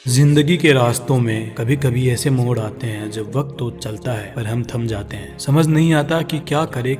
जिंदगी के रास्तों में कभी कभी ऐसे मोड़ आते हैं जब वक्त तो चलता है पर हम थम जाते हैं। समझ नहीं आता कि क्या करे,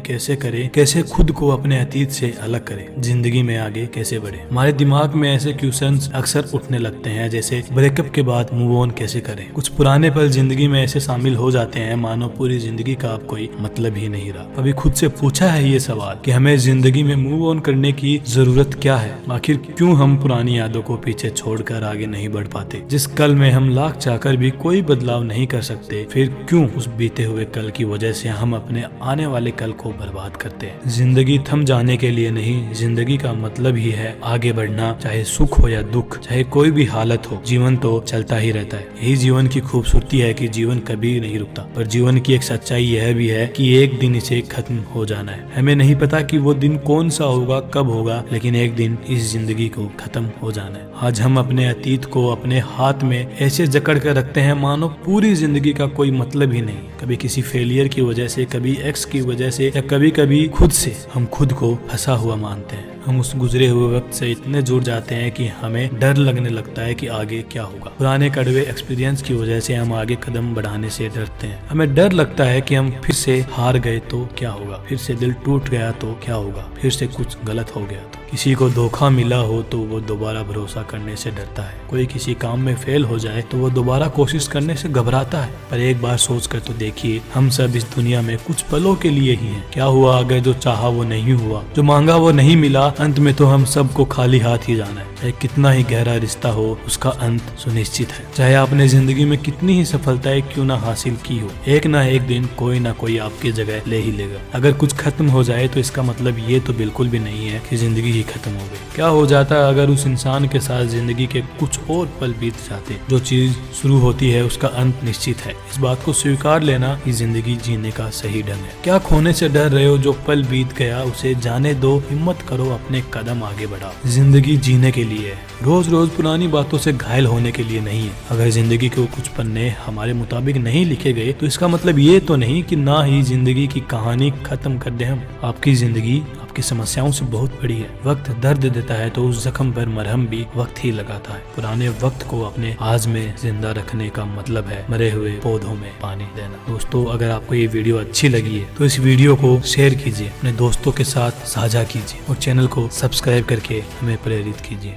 कैसे खुद को अपने अतीत से अलग करें, जिंदगी में आगे कैसे बढ़े। हमारे दिमाग में ऐसे क्वेश्चंस अक्सर उठने लगते हैं, जैसे ब्रेकअप के बाद मूव ऑन कैसे करें। कुछ पुराने पल जिंदगी में ऐसे शामिल हो जाते हैं मानो पूरी जिंदगी का अब कोई मतलब ही नहीं रहा। कभी खुद से पूछा है ये सवाल कि हमें जिंदगी में मूव ऑन करने की जरूरत क्या है? आखिर क्यों हम पुरानी यादों को पीछे छोड़कर आगे नहीं बढ़ पाते? जिस कल में हम लाख चाहकर भी कोई बदलाव नहीं कर सकते, फिर क्यों उस बीते हुए कल की वजह से हम अपने आने वाले कल को बर्बाद करते हैं। जिंदगी थम जाने के लिए नहीं, जिंदगी का मतलब ही है आगे बढ़ना। चाहे सुख हो या दुख, चाहे कोई भी हालत हो, जीवन तो चलता ही रहता है। यही जीवन की खूबसूरती है कि जीवन कभी नहीं रुकता। पर जीवन की एक सच्चाई यह भी है कि एक दिन इसे खत्म हो जाना है। हमें नहीं पता कि वो दिन कौन सा होगा, कब होगा, लेकिन एक दिन इस जिंदगी को खत्म हो जाना है। आज हम अपने अतीत को अपने हाथ में ऐसे जकड़ कर रखते हैं मानो पूरी जिंदगी का कोई मतलब ही नहीं। कभी किसी फेलियर की वजह से, कभी एक्स की वजह से, या कभी कभी खुद से हम खुद को फंसा हुआ मानते हैं। हम उस गुजरे हुए वक्त से इतने जुड़ जाते हैं कि हमें डर लगने लगता है कि आगे क्या होगा। पुराने कड़वे एक्सपीरियंस की वजह से हम आगे कदम बढ़ाने से डरते हैं। हमें डर लगता है कि हम फिर से हार गए तो क्या होगा, फिर से दिल टूट गया तो क्या होगा, फिर से कुछ गलत हो गया तो। किसी को धोखा मिला हो तो वो दोबारा भरोसा करने से डरता है। कोई किसी काम में फेल हो जाए तो वो दोबारा कोशिश करने से घबराता है। पर एक बार सोच कर तो देखिए, हम सब इस दुनिया में कुछ पलों के लिए ही हैं। क्या हुआ अगर जो चाहा वो नहीं हुआ, जो मांगा वो नहीं मिला? अंत में तो हम सबको खाली हाथ ही जाना है। चाहे कितना ही गहरा रिश्ता हो, उसका अंत सुनिश्चित है। चाहे आपने जिंदगी में कितनी ही सफलताएं क्यों ना हासिल की हो, एक ना एक दिन कोई ना कोई आपकी जगह ले ही लेगा। अगर कुछ खत्म हो जाए तो इसका मतलब ये तो बिल्कुल भी नहीं है कि जिंदगी ही खत्म हो गई। क्या हो जाता अगर उस इंसान के साथ जिंदगी के कुछ और पल बीत जाते? जो चीज शुरू होती है उसका अंत निश्चित है। इस बात को स्वीकार लेना ही जिंदगी जीने का सही ढंग है। क्या खोने से डर रहे हो? जो पल बीत गया उसे जाने दो, हिम्मत करो, अपने कदम आगे बढ़ाओ। जिंदगी जीने के लिए है, रोज रोज पुरानी बातों से घायल होने के लिए नहीं है। अगर जिंदगी के कुछ पन्ने हमारे मुताबिक नहीं लिखे गए तो इसका मतलब ये तो नहीं कि ना ही जिंदगी की कहानी खत्म कर दे हम। आपकी जिंदगी आपकी समस्याओं से बहुत बड़ी है। वक्त दर्द देता है तो उस जख्म पर मरहम भी वक्त ही लगाता है। पुराने वक्त को अपने आज में जिंदा रखने का मतलब है मरे हुए पौधों में पानी देना। दोस्तों, अगर आपको ये वीडियो अच्छी लगी है तो इस वीडियो को शेयर कीजिए, अपने दोस्तों के साथ साझा कीजिए और चैनल को सब्सक्राइब करके हमें प्रेरित कीजिए।